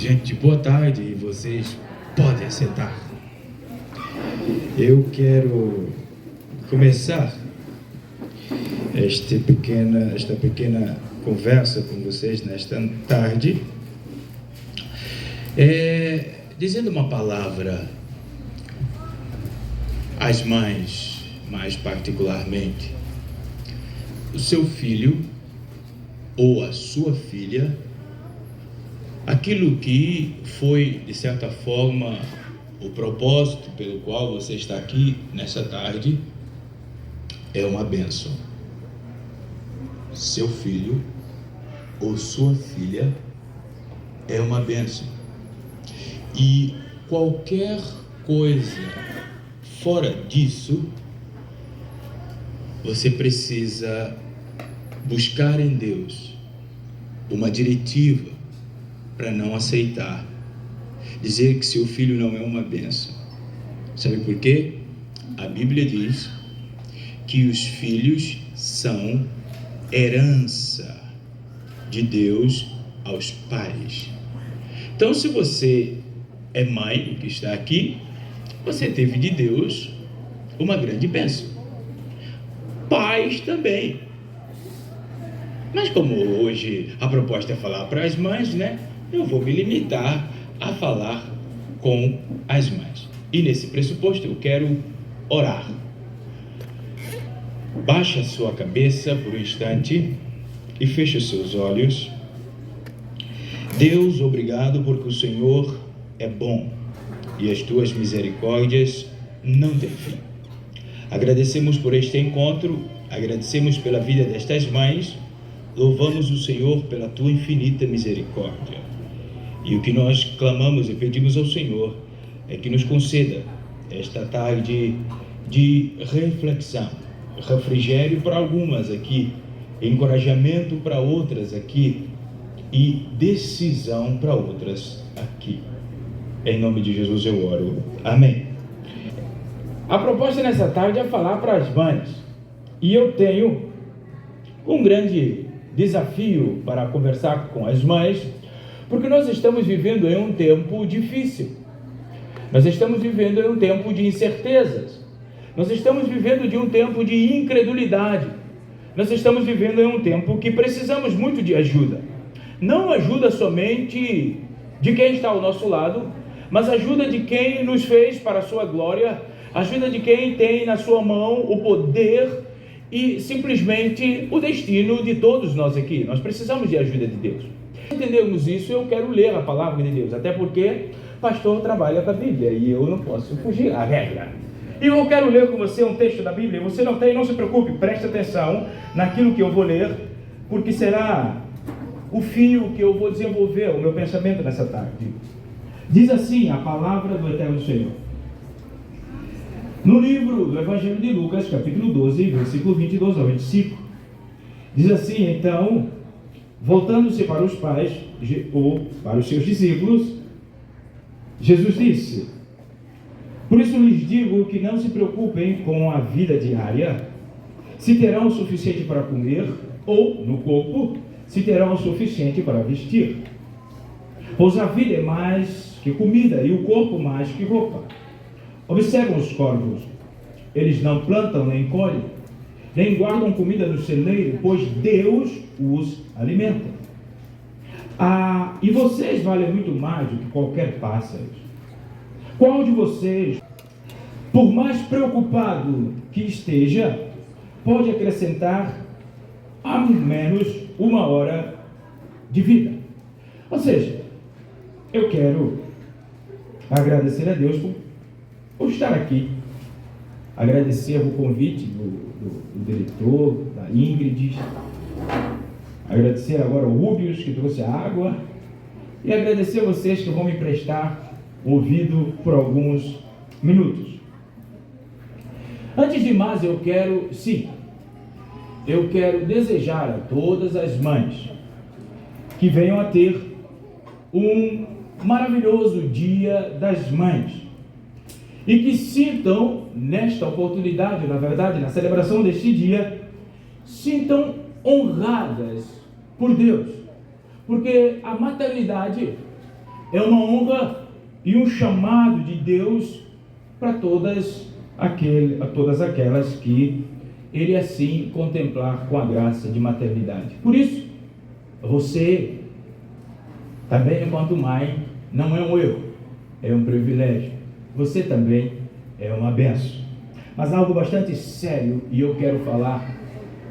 Gente, boa tarde, e vocês podem sentar. Eu quero começar esta pequena conversa com vocês nesta tarde, dizendo uma palavra às mães, mais particularmente. O seu filho ou a sua filha, aquilo que foi, de certa forma, o propósito pelo qual você está aqui nessa tarde, é uma bênção. Seu filho ou sua filha é uma bênção. E qualquer coisa fora disso, você precisa buscar em Deus uma diretiva para não aceitar, dizer que seu filho não é uma bênção. Sabe por quê? A Bíblia diz que os filhos são herança de Deus aos pais. Então, se você é mãe que está aqui, você teve de Deus uma grande bênção. Pais também. Mas como hoje a proposta é falar para as mães, eu vou me limitar a falar com as mães. E nesse pressuposto eu quero orar. Baixa a sua cabeça por um instante e feche os seus olhos. Deus, obrigado porque o Senhor é bom e as tuas misericórdias não têm fim. Agradecemos por este encontro, agradecemos pela vida destas mães, louvamos o Senhor pela tua infinita misericórdia. E o que nós clamamos e pedimos ao Senhor é que nos conceda esta tarde de reflexão, refrigério para algumas aqui, encorajamento para outras aqui e decisão para outras aqui. Em nome de Jesus eu oro. Amém. A proposta nessa tarde é falar para as mães. E eu tenho um grande desafio para conversar com as mães, porque nós estamos vivendo em um tempo difícil. Nós estamos vivendo em um tempo de incertezas. Nós estamos vivendo de um tempo de incredulidade. Nós estamos vivendo em um tempo que precisamos muito de ajuda. Não ajuda somente de quem está ao nosso lado, mas ajuda de quem nos fez para a sua glória, ajuda de quem tem na sua mão o poder e simplesmente o destino de todos nós aqui. Nós precisamos de ajuda de Deus. Para entendermos isso, eu quero ler a palavra de Deus, até porque pastor trabalha com a Bíblia e eu não posso fugir à regra. E eu quero ler com você um texto da Bíblia. Você não tem, não se preocupe, preste atenção naquilo que eu vou ler, porque será o fio que eu vou desenvolver o meu pensamento nessa tarde. Diz assim a palavra do Eterno Senhor. No livro do Evangelho de Lucas, capítulo 12, versículo 22 ao 25, diz assim: então, voltando-se para os pais, ou para os seus discípulos, Jesus disse: por isso lhes digo que não se preocupem com a vida diária, se terão o suficiente para comer, ou, no corpo, se terão o suficiente para vestir. Pois a vida é mais que comida, e o corpo mais que roupa. Observam os corvos, eles não plantam nem colhem, nem guardam comida no celeiro, pois Deus os alimenta. E vocês valem muito mais do que qualquer pássaro. Qual de vocês, por mais preocupado que esteja, pode acrescentar a menos uma hora de vida? Ou seja, eu quero agradecer a Deus por estar aqui, agradecer o convite do diretor, da Ingrid, agradecer agora ao Rúbius que trouxe a água e agradecer a vocês que vão me prestar ouvido por alguns minutos. Antes de mais, eu quero desejar a todas as mães que venham a ter um maravilhoso Dia das Mães e que sintam nesta oportunidade, na verdade, na celebração deste dia, sintam honradas por Deus, porque a maternidade é uma honra e um chamado de Deus para todas aquelas que Ele assim contemplar com a graça de maternidade. Por isso, você também, enquanto mãe, não é um erro, é um privilégio. Você também é uma bênção. Mas algo bastante sério, e eu quero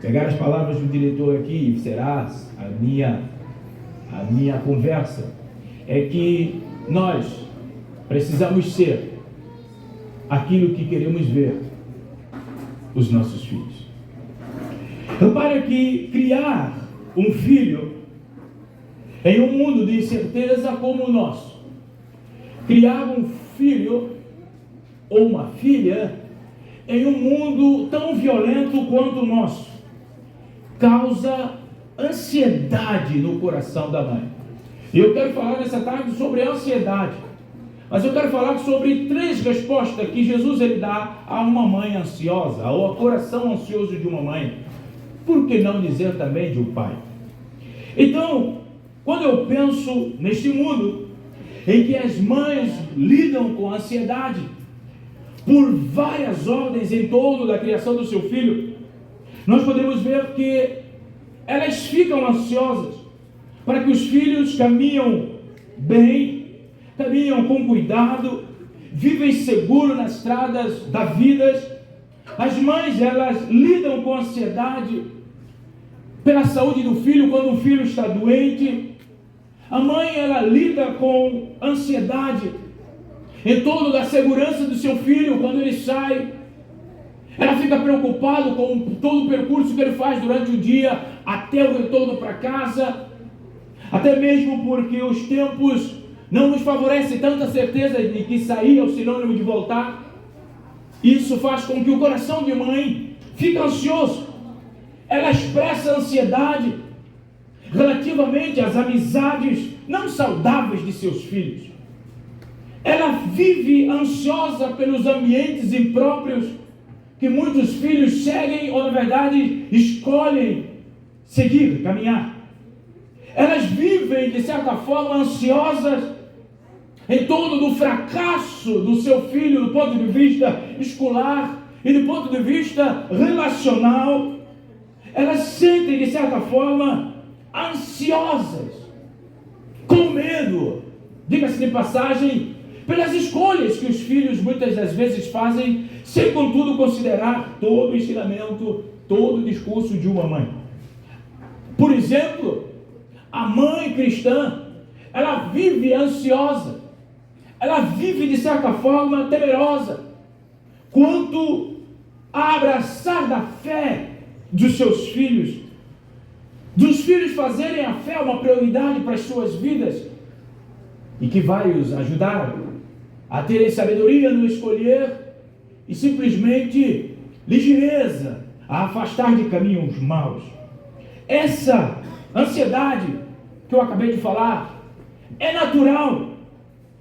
pegar as palavras do diretor aqui, será a minha conversa, é que nós precisamos ser aquilo que queremos ver os nossos filhos. Repare que criar um filho em um mundo de incerteza como o nosso, criar um filho ou uma filha em um mundo tão violento quanto o nosso, causa ansiedade no coração da mãe. E eu quero falar nessa tarde sobre ansiedade, mas eu quero falar sobre 3 respostas que Jesus ele dá a uma mãe ansiosa, ou ao coração ansioso de uma mãe. Por que não dizer também de um pai? Então, quando eu penso neste mundo em que as mães lidam com ansiedade por várias ordens em torno da criação do seu filho, nós podemos ver que elas ficam ansiosas para que os filhos caminham bem, caminham com cuidado, vivem seguros nas estradas da vida. As mães, elas lidam com ansiedade pela saúde do filho quando o filho está doente. A mãe, ela lida com ansiedade em torno da segurança do seu filho quando ele sai. Ela fica preocupada com todo o percurso que ele faz durante o dia até o retorno para casa, até mesmo porque os tempos não nos favorecem tanta certeza de que sair é o sinônimo de voltar. Isso faz com que o coração de mãe fique ansioso. Ela expressa ansiedade relativamente às amizades não saudáveis de seus filhos. Ela vive ansiosa pelos ambientes impróprios que muitos filhos seguem ou, na verdade, escolhem seguir, caminhar. Elas vivem, de certa forma, ansiosas em torno do fracasso do seu filho do ponto de vista escolar e do ponto de vista relacional. Elas sentem, de certa forma, ansiosas, com medo, diga-se de passagem, pelas escolhas que os filhos muitas das vezes fazem, sem contudo considerar todo o ensinamento, todo o discurso de uma mãe. Por exemplo, a mãe cristã, ela vive ansiosa, ela vive de certa forma temerosa, quanto a abraçar da fé dos seus filhos, dos filhos fazerem a fé uma prioridade para as suas vidas, e que vai os ajudar a terem sabedoria no escolher e simplesmente ligeireza a afastar de caminhos maus. Essa ansiedade que eu acabei de falar é natural,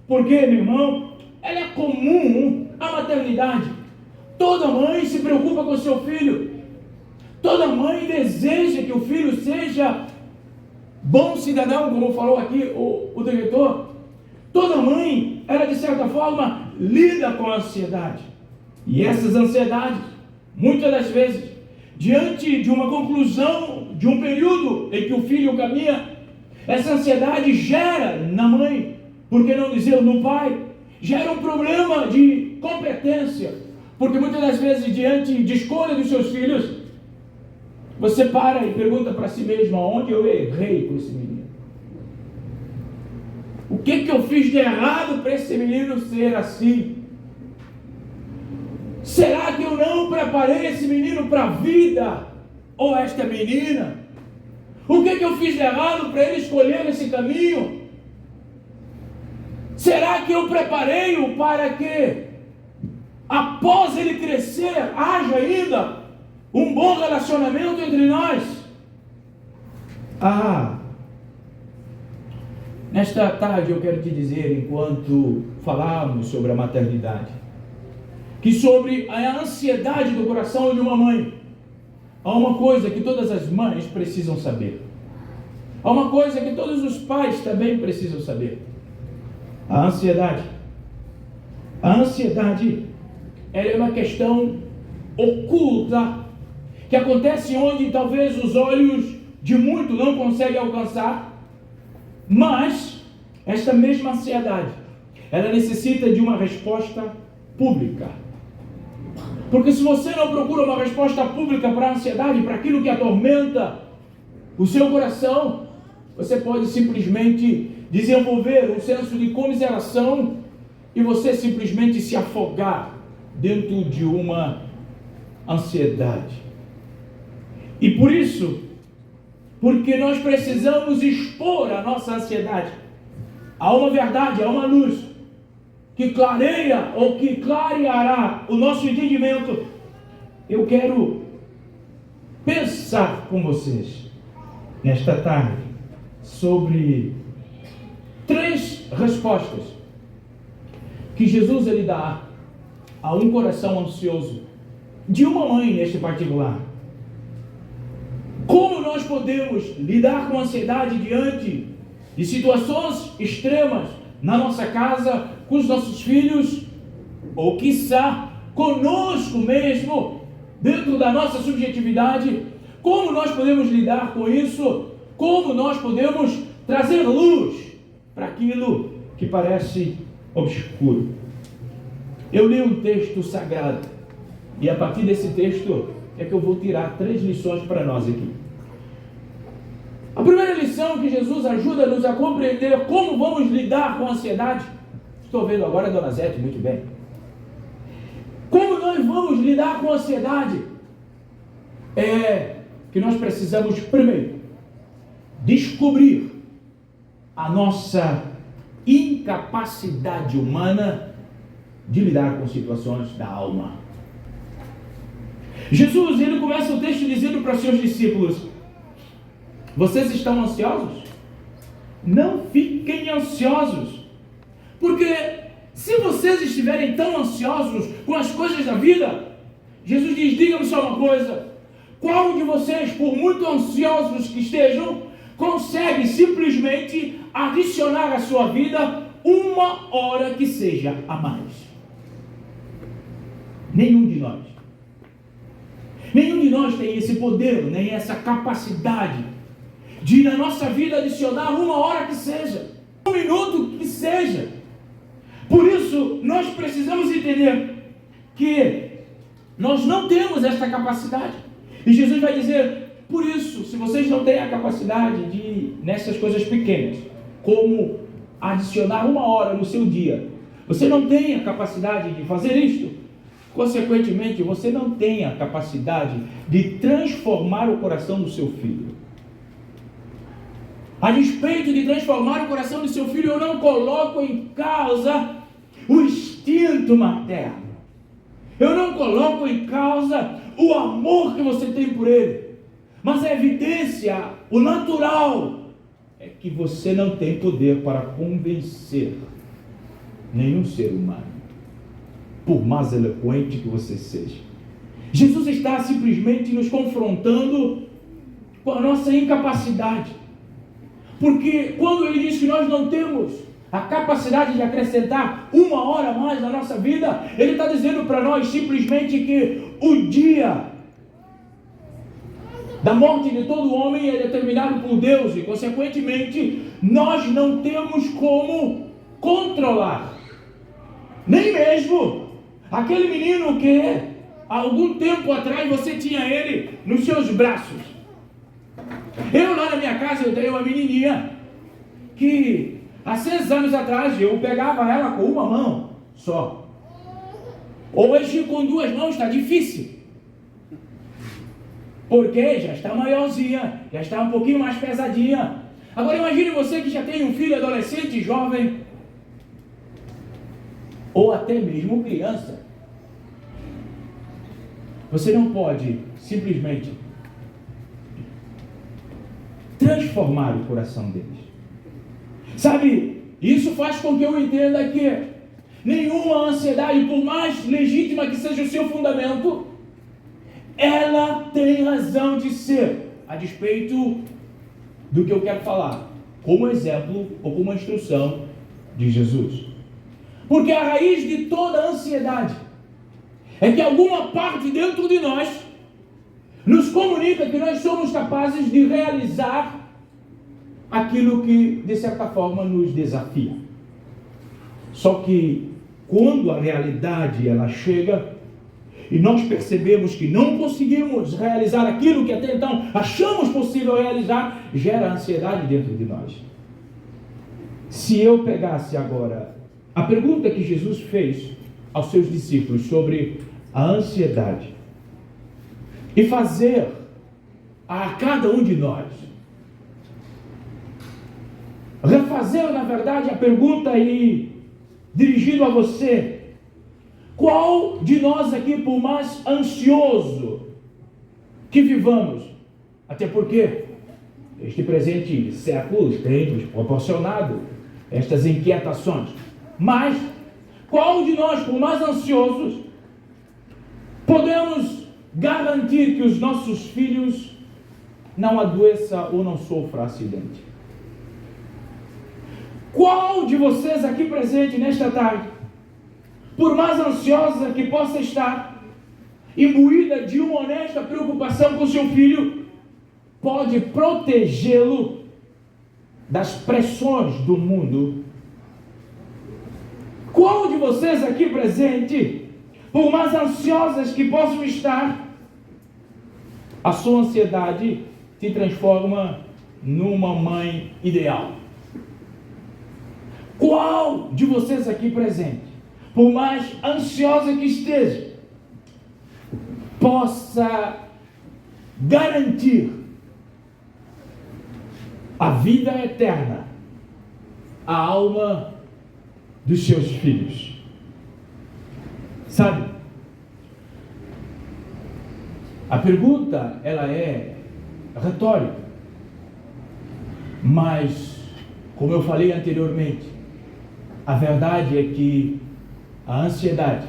porque, meu irmão, ela é comum à maternidade. Toda mãe se preocupa com o seu filho, toda mãe deseja que o filho seja bom cidadão, como falou aqui o diretor. Toda mãe, ela de certa forma lida com a ansiedade. E essas ansiedades, muitas das vezes, diante de uma conclusão de um período em que o filho caminha, essa ansiedade gera na mãe, por que não dizer no pai, gera um problema de competência, porque muitas das vezes, diante de escolha dos seus filhos, você para e pergunta para si mesmo: aonde eu errei com esse menino? O que eu fiz de errado para esse menino ser assim? Será que eu não preparei esse menino para a vida? Ou esta menina? O que eu fiz de errado para ele escolher esse caminho? Será que eu preparei-o para que, após ele crescer, haja ainda um bom relacionamento entre nós? Nesta tarde eu quero te dizer, enquanto falarmos sobre a maternidade, que sobre a ansiedade do coração de uma mãe, há uma coisa que todas as mães precisam saber. Há uma coisa que todos os pais também precisam saber. A ansiedade. A ansiedade, ela é uma questão oculta, que acontece onde talvez os olhos de muitos não conseguem alcançar, mas esta mesma ansiedade, ela necessita de uma resposta pública. Porque se você não procura uma resposta pública para a ansiedade, para aquilo que atormenta o seu coração, você pode simplesmente desenvolver um senso de comiseração e você simplesmente se afogar dentro de uma ansiedade. E por isso, porque nós precisamos expor a nossa ansiedade a uma verdade, a uma luz que clareia ou que clareará o nosso entendimento, eu quero pensar com vocês nesta tarde sobre 3 respostas que Jesus ele dá a um coração ansioso, de uma mãe neste particular. Como nós podemos lidar com a ansiedade diante de situações extremas na nossa casa, com os nossos filhos, ou quiçá conosco mesmo, dentro da nossa subjetividade? Como nós podemos lidar com isso? Como nós podemos trazer luz para aquilo que parece obscuro? Eu li um texto sagrado e a partir desse texto é que eu vou tirar 3 lições para nós aqui. A primeira lição que Jesus ajuda-nos a compreender como vamos lidar com a ansiedade. Estou vendo agora a Dona Zete muito bem. Como nós vamos lidar com a ansiedade? É que nós precisamos primeiro descobrir a nossa incapacidade humana de lidar com situações da alma. Jesus, ele começa o texto dizendo para os seus discípulos: vocês estão ansiosos? Não fiquem ansiosos, porque se vocês estiverem tão ansiosos com as coisas da vida, Jesus diz: digam-me só uma coisa, qual de vocês, por muito ansiosos que estejam, consegue simplesmente adicionar à sua vida 1 hora que seja a mais? Nenhum de nós. Nenhum de nós tem esse poder, nem essa capacidade de na nossa vida adicionar 1 hora que seja, 1 minuto que seja. Por isso, nós precisamos entender que nós não temos esta capacidade. E Jesus vai dizer: por isso, se vocês não têm a capacidade de, nessas coisas pequenas, como adicionar 1 hora no seu dia, você não tem a capacidade de fazer isto, consequentemente, você não tem a capacidade de transformar o coração do seu filho. A despeito de transformar o coração do seu filho, eu não coloco em causa o instinto materno. Eu não coloco em causa o amor que você tem por ele. Mas a evidência, o natural, é que você não tem poder para convencer nenhum ser humano, por mais eloquente que você seja. Jesus está simplesmente nos confrontando com a nossa incapacidade. Porque quando ele diz que nós não temos a capacidade de acrescentar 1 hora a mais na nossa vida, ele está dizendo para nós simplesmente que o dia da morte de todo homem é determinado por Deus e, consequentemente, nós não temos como controlar. Nem mesmo aquele menino que há algum tempo atrás você tinha ele nos seus braços. Eu lá na minha casa, eu tenho uma menininha que há 6 anos atrás eu pegava ela com 1 mão só. Hoje com 2 mãos está difícil. Porque já está maiorzinha, já está um pouquinho mais pesadinha. Agora imagine você que já tem um filho adolescente, jovem, ou até mesmo criança. Você não pode simplesmente transformar o coração deles. Sabe, isso faz com que eu entenda que nenhuma ansiedade, por mais legítima que seja o seu fundamento, ela tem razão de ser, a despeito do que eu quero falar, como exemplo ou como instrução de Jesus. Porque a raiz de toda ansiedade é que alguma parte dentro de nós nos comunica que nós somos capazes de realizar aquilo que, de certa forma, nos desafia. Só que, quando a realidade ela chega e nós percebemos que não conseguimos realizar aquilo que até então achamos possível realizar, gera ansiedade dentro de nós. Se eu pegasse agora a pergunta que Jesus fez aos seus discípulos sobre a ansiedade e fazer a cada um de nós refazer, na verdade, a pergunta aí dirigido a você: qual de nós aqui, por mais ansioso que vivamos, até porque este presente século tem nos proporcionado estas inquietações, mas qual de nós, por mais ansiosos, podemos garantir que os nossos filhos não adoeçam ou não sofram acidente? Qual de vocês aqui presente nesta tarde, por mais ansiosa que possa estar, imbuída de uma honesta preocupação com seu filho, pode protegê-lo das pressões do mundo? Qual de vocês aqui presente, por mais ansiosas que possam estar, a sua ansiedade se transforma numa mãe ideal? Qual de vocês aqui presente, por mais ansiosa que esteja, possa garantir a vida eterna, a alma dos seus filhos? Sabe, a pergunta ela é retórica, mas, como eu falei anteriormente, a verdade é que a ansiedade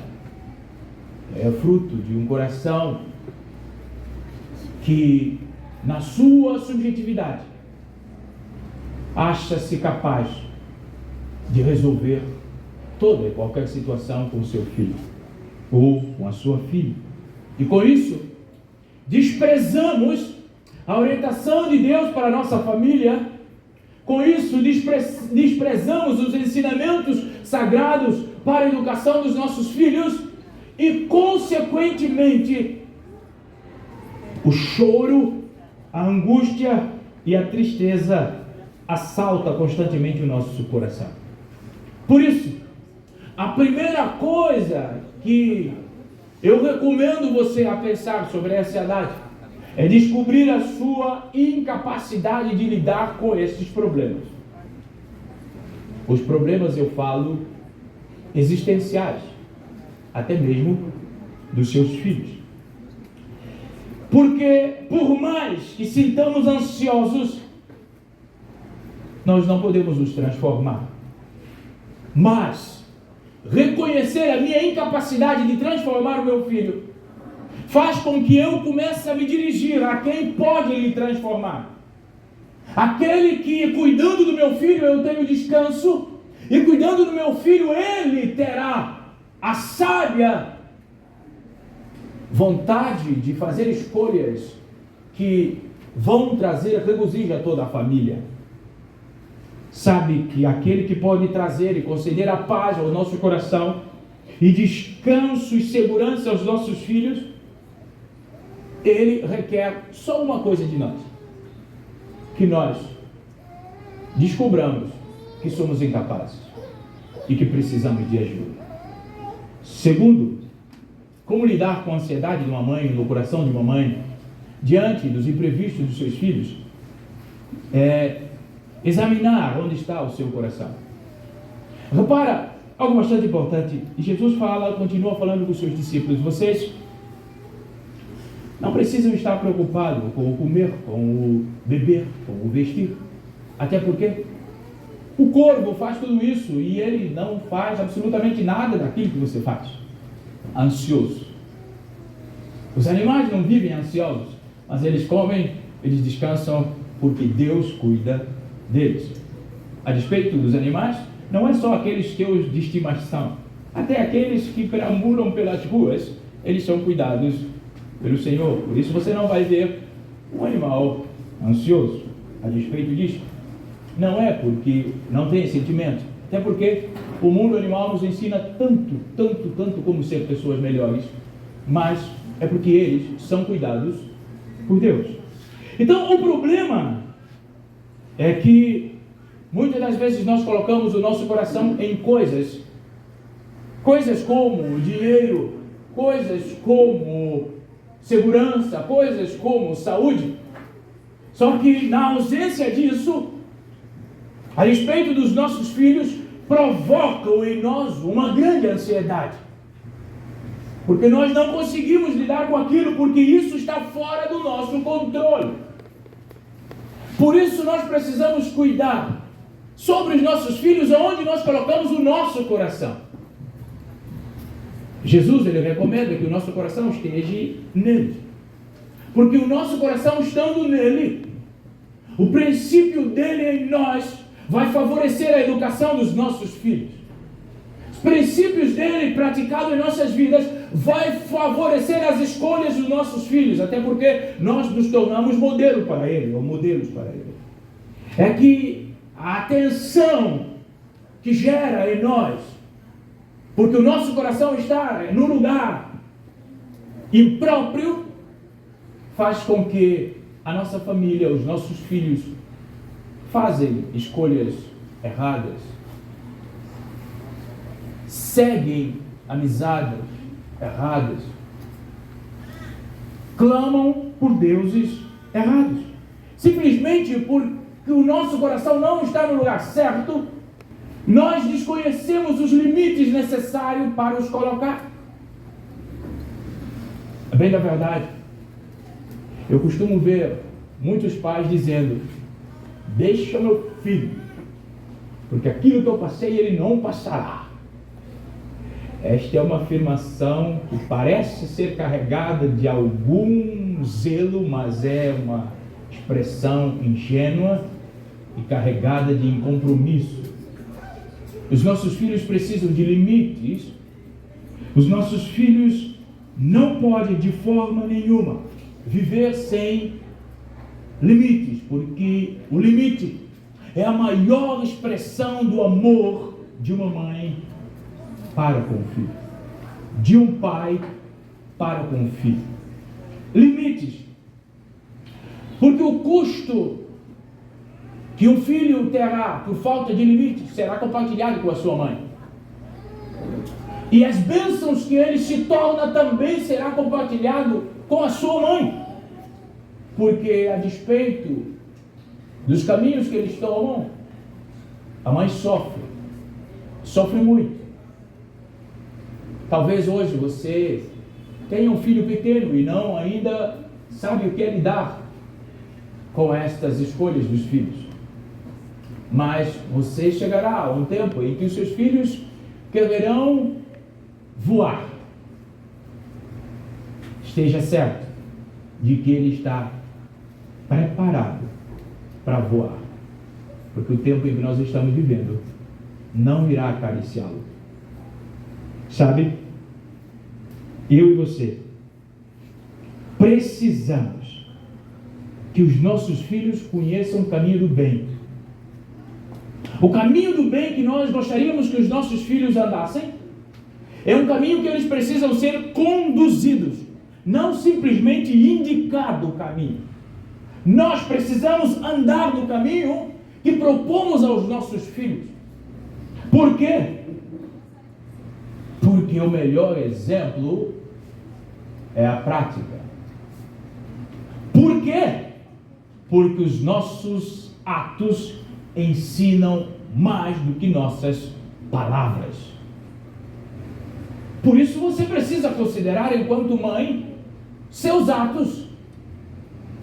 é fruto de um coração que, na sua subjetividade, acha-se capaz de resolver toda e qualquer situação com o seu filho ou com a sua filha. E com isso, desprezamos a orientação de Deus para a nossa família. Com isso, desprezamos os ensinamentos sagrados para a educação dos nossos filhos e, consequentemente, o choro, a angústia e a tristeza assalta constantemente o nosso coração. Por isso, a primeira coisa que eu recomendo você a pensar sobre a ansiedade é descobrir a sua incapacidade de lidar com esses problemas. Os problemas, eu falo, existenciais, até mesmo dos seus filhos. Porque, por mais que sintamos ansiosos, nós não podemos nos transformar. Mas reconhecer a minha incapacidade de transformar o meu filho faz com que eu comece a me dirigir a quem pode lhe transformar. Aquele que, cuidando do meu filho, eu tenho descanso, e cuidando do meu filho, ele terá a sábia vontade de fazer escolhas que vão trazer regozijo a toda a família. Sabe que aquele que pode trazer e conceder a paz ao nosso coração e descanso e segurança aos nossos filhos, ele requer só uma coisa de nós: que nós descobramos que somos incapazes e que precisamos de ajuda. Segundo, como lidar com a ansiedade de uma mãe, no coração de uma mãe, diante dos imprevistos dos seus filhos? Examinar onde está o seu coração. Repara, algo bastante importante. Jesus continua falando com os seus discípulos: vocês não precisam estar preocupados com o comer, com o beber, com o vestir. Até porque o corvo faz tudo isso e ele não faz absolutamente nada daquilo que você faz. Ansioso. Os animais não vivem ansiosos, mas eles comem, eles descansam, porque Deus cuida deles. A despeito dos animais, não é só aqueles teus de estimação, até aqueles que perambulam pelas ruas, eles são cuidados pelo Senhor. Por isso você não vai ver um animal ansioso a respeito disso. Não é porque não tem sentimento, até porque o mundo animal nos ensina tanto como ser pessoas melhores, mas é porque eles são cuidados por Deus. Então o problema é que muitas das vezes nós colocamos o nosso coração em coisas como dinheiro, coisas como segurança, coisas como saúde. Só que na ausência disso, a respeito dos nossos filhos, provocam em nós uma grande ansiedade. Porque nós não conseguimos lidar com aquilo, porque isso está fora do nosso controle. Por isso nós precisamos cuidar sobre os nossos filhos, aonde nós colocamos o nosso coração. Jesus, ele recomenda que o nosso coração esteja nele. Porque o nosso coração estando nele, o princípio dele em nós vai favorecer a educação dos nossos filhos. Os princípios dele praticados em nossas vidas vai favorecer as escolhas dos nossos filhos, até porque nós nos tornamos modelo para ele, ou modelos para ele. É que a atenção que gera em nós, porque o nosso coração está no lugar impróprio, faz com que a nossa família, os nossos filhos, fazem escolhas erradas, seguem amizades erradas, clamam por deuses errados, simplesmente porque o nosso coração não está no lugar certo. Nós desconhecemos os limites necessários para os colocar. É bem da verdade. Eu costumo ver muitos pais dizendo: deixa meu filho, porque aquilo que eu passei ele não passará. Esta é uma afirmação que parece ser carregada de algum zelo, mas é uma expressão ingênua e carregada de incompromisso. Os nossos filhos precisam de limites. Os nossos filhos não podem de forma nenhuma viver sem limites, porque o limite é a maior expressão do amor de uma mãe para com o filho, de um pai para com o filho. Limites, porque o custo que um filho terá por falta de limites será compartilhado com a sua mãe. E as bênçãos que ele se torna também será compartilhado com a sua mãe. Porque a despeito dos caminhos que eles tomam, a mãe sofre muito. Talvez hoje você tenha um filho pequeno e não ainda sabe o que é lidar com estas escolhas dos filhos. Mas você chegará a um tempo em que os seus filhos quererão voar. Esteja certo de que ele está preparado para voar, porque o tempo em que nós estamos vivendo não irá acariciá-lo. Sabe, eu e você precisamos que os nossos filhos conheçam o caminho do bem. O caminho do bem que nós gostaríamos que os nossos filhos andassem é um caminho que eles precisam ser conduzidos, não simplesmente indicado o caminho. Nós precisamos andar no caminho que propomos aos nossos filhos. Por quê? Porque o melhor exemplo é a prática. Por quê? Porque os nossos atos ensinam mais do que nossas palavras. Por isso você precisa considerar, enquanto mãe, seus atos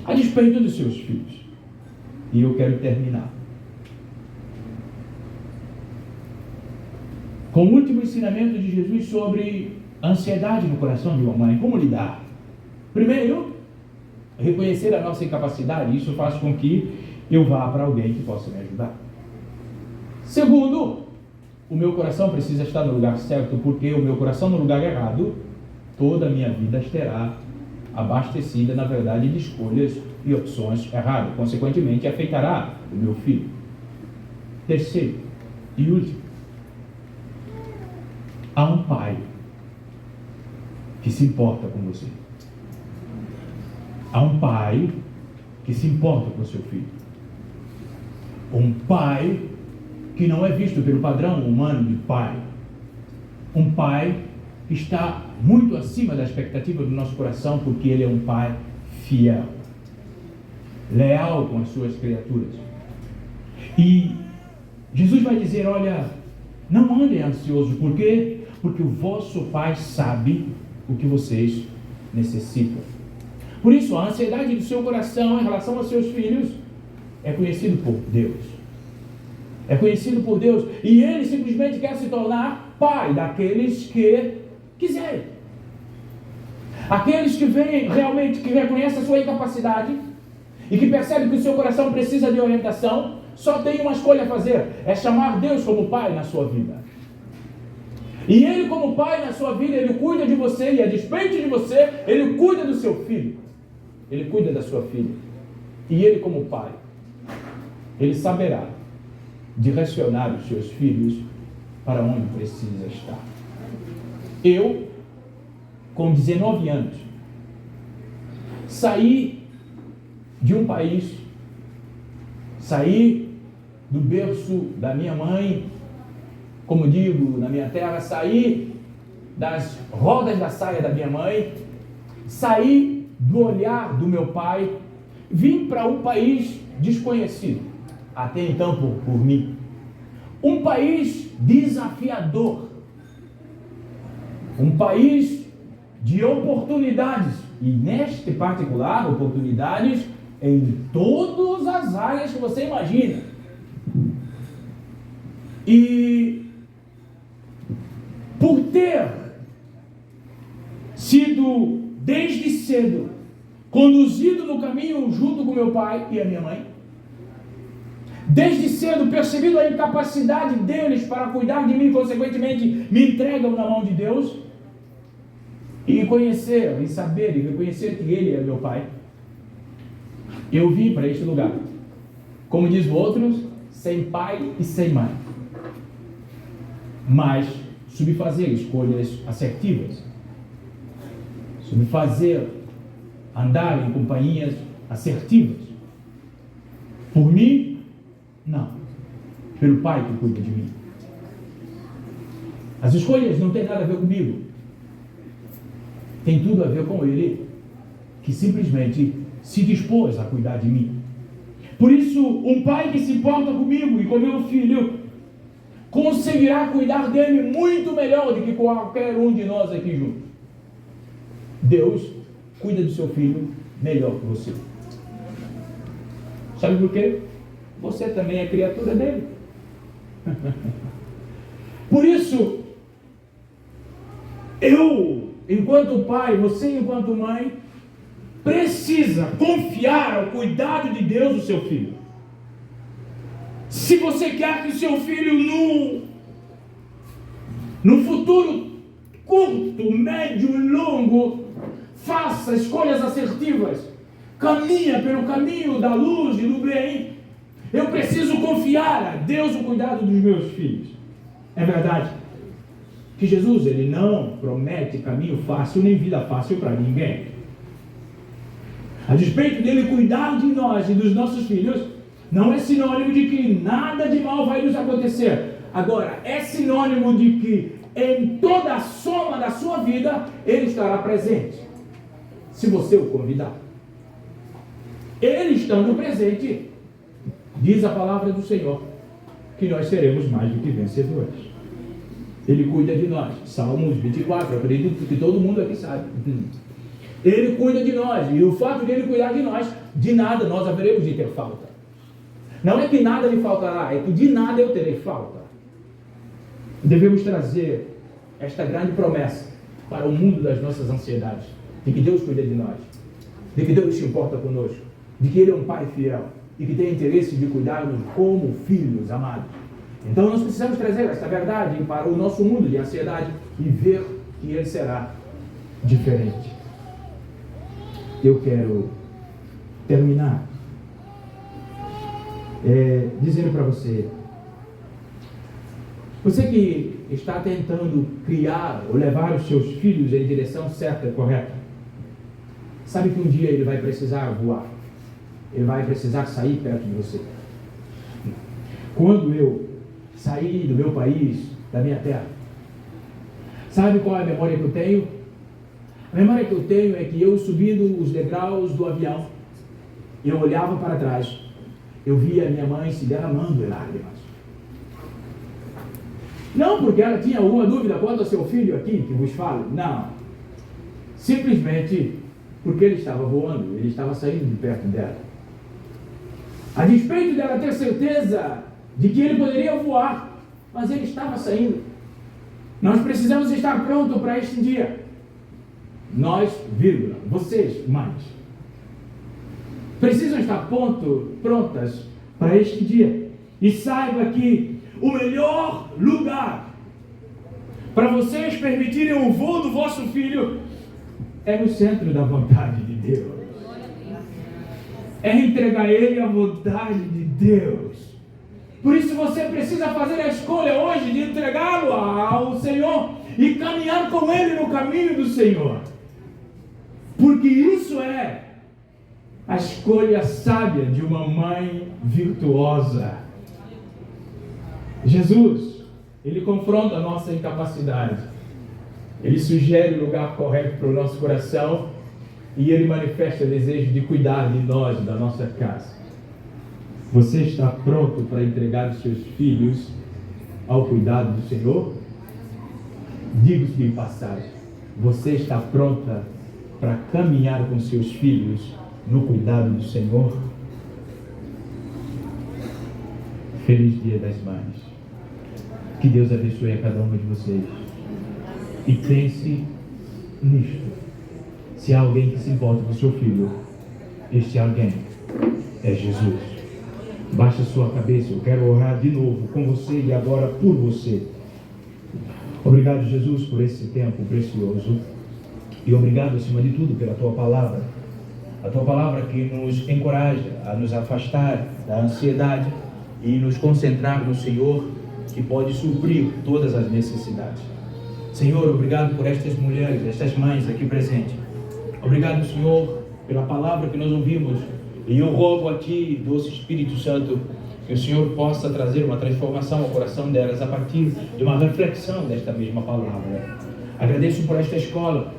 a despeito dos seus filhos. E eu quero terminar com o último ensinamento de Jesus sobre a ansiedade no coração de uma mãe. Como lidar? Primeiro, reconhecer a nossa incapacidade. Isso faz com que eu vá para alguém que possa me ajudar. Segundo, o meu coração precisa estar no lugar certo, porque o meu coração no lugar errado, toda a minha vida estará abastecida, na verdade, de escolhas e opções erradas. Consequentemente, afetará o meu filho. Terceiro e último, há um pai que se importa com você. Há um pai que se importa com seu filho. Um pai que não é visto pelo padrão humano de pai. Um pai que está muito acima da expectativa do nosso coração, porque ele é um pai fiel, leal com as suas criaturas. E Jesus vai dizer, olha, não andem ansiosos. Por quê? Porque o vosso pai sabe o que vocês necessitam. Por isso, a ansiedade do seu coração em relação aos seus filhos é conhecido por Deus. É conhecido por Deus. E Ele simplesmente quer se tornar pai daqueles que quiserem. Aqueles que veem realmente, que reconhecem a sua incapacidade e que percebem que o seu coração precisa de orientação, só tem uma escolha a fazer, é chamar Deus como pai na sua vida. E Ele como pai na sua vida, Ele cuida de você, e a despeito de você, Ele cuida do seu filho. Ele cuida da sua filha. E Ele como pai, Ele saberá direcionar os seus filhos para onde precisa estar. Eu, com 19 anos, saí de um país, saí do berço da minha mãe, como digo na minha terra, saí das rodas da saia da minha mãe, saí do olhar do meu pai, vim para um país desconhecido, até então por mim, um país desafiador, um país de oportunidades, e neste particular, oportunidades em todas as áreas que você imagina. E por ter sido desde cedo conduzido no caminho junto com meu pai e a minha mãe, desde cedo percebido a incapacidade deles para cuidar de mim, consequentemente me entregam na mão de Deus, e conhecer, e saber, e reconhecer que Ele é meu pai, eu vim para este lugar, como diz o outro, sem pai e sem mãe, mas subfazer escolhas assertivas, subfazer andar em companhias assertivas. Por mim, não. Pelo pai que cuida de mim. As escolhas não têm nada a ver comigo. Tem tudo a ver com Ele, que simplesmente se dispôs a cuidar de mim. Por isso, um pai que se importa comigo e com meu filho conseguirá cuidar dele muito melhor do que qualquer um de nós aqui juntos. Deus cuida do seu filho melhor que você. Sabe por quê? Você também é criatura dele. Por isso, eu, enquanto pai, você enquanto mãe, precisa confiar ao cuidado de Deus do seu filho. Se você quer que o seu filho no futuro curto, médio e longo faça escolhas assertivas, caminha pelo caminho da luz e do bem, eu preciso confiar a Deus o cuidado dos meus filhos. É verdade que Jesus, Ele não promete caminho fácil nem vida fácil para ninguém. A despeito dele cuidar de nós e dos nossos filhos, não é sinônimo de que nada de mal vai nos acontecer. Agora, é sinônimo de que em toda a soma da sua vida, Ele estará presente, se você o convidar. Ele estando presente, diz a palavra do Senhor, que nós seremos mais do que vencedores. Ele cuida de nós. Salmos 24, eu acredito que todo mundo aqui sabe. Ele cuida de nós, e o fato de Ele cuidar de nós, de nada nós haveremos de ter falta. Não é que nada lhe faltará, é que de nada eu terei falta. Devemos trazer esta grande promessa para o mundo das nossas ansiedades, de que Deus cuida de nós, de que Deus se importa conosco, de que Ele é um Pai fiel, e que tem interesse de cuidar-nos como filhos amados. Então nós precisamos trazer esta verdade para o nosso mundo de ansiedade e ver que ele será diferente. Eu quero terminar dizendo para você que está tentando criar ou levar os seus filhos em direção certa e correta, sabe que um dia ele vai precisar voar, ele vai precisar sair perto de você. Quando eu saí do meu país, da minha terra, sabe qual é a memória que eu tenho? A memória que eu tenho é que eu subindo os degraus do avião, eu olhava para trás, eu via minha mãe se derramando em lágrimas. Não porque ela tinha alguma dúvida quanto ao seu filho aqui, que vos falo, não. Simplesmente porque ele estava voando, ele estava saindo de perto dela. A despeito dela ter certeza de que ele poderia voar, mas ele estava saindo. Nós precisamos estar prontos para este dia. Nós, vírgula, vocês, mães, precisam estar prontas para este dia. E saiba que o melhor lugar para vocês permitirem o voo do vosso filho é no centro da vontade de Deus. É entregar ele à vontade de Deus. Por isso você precisa fazer a escolha hoje de entregá-lo ao Senhor e caminhar com ele no caminho do Senhor. Porque isso é a escolha sábia de uma mãe virtuosa. Jesus, ele confronta a nossa incapacidade. Ele sugere o lugar correto para o nosso coração e ele manifesta o desejo de cuidar de nós, da nossa casa. Você está pronto para entregar os seus filhos ao cuidado do Senhor? Digo-te de passagem, você está pronta para caminhar com seus filhos no cuidado do Senhor? Feliz Dia das Mães. Que Deus abençoe a cada uma de vocês. E pense nisto. Se há alguém que se importa com o seu filho, este alguém é Jesus. Baixe a sua cabeça, eu quero orar de novo com você e agora por você. Obrigado, Jesus, por esse tempo precioso. E obrigado, acima de tudo, pela Tua Palavra. A Tua Palavra que nos encoraja a nos afastar da ansiedade e nos concentrar no Senhor, que pode suprir todas as necessidades. Senhor, obrigado por estas mulheres, estas mães aqui presentes. Obrigado, Senhor, pela palavra que nós ouvimos. E eu rogo a Ti, doce Espírito Santo, que o Senhor possa trazer uma transformação ao coração delas a partir de uma reflexão desta mesma palavra. Agradeço por esta escola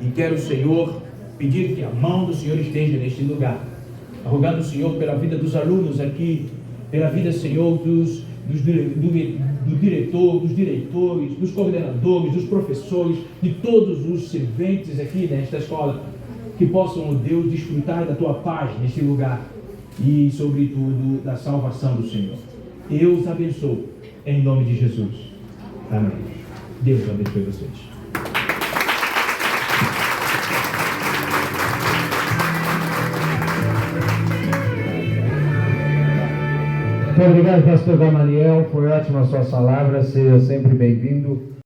e quero, Senhor, pedir que a mão do Senhor esteja neste lugar. Rogando, Senhor, pela vida dos alunos aqui, pela vida, Senhor, do diretor, dos diretores, dos coordenadores, dos professores, de todos os serventes aqui nesta escola, que possam, ó Deus, desfrutar da Tua paz neste lugar e, sobretudo, da salvação do Senhor. Eu os abençoo, em nome de Jesus. Amém. Deus abençoe vocês. Muito obrigado, pastor Gamaliel. Foi ótima a sua palavra. Seja sempre bem-vindo.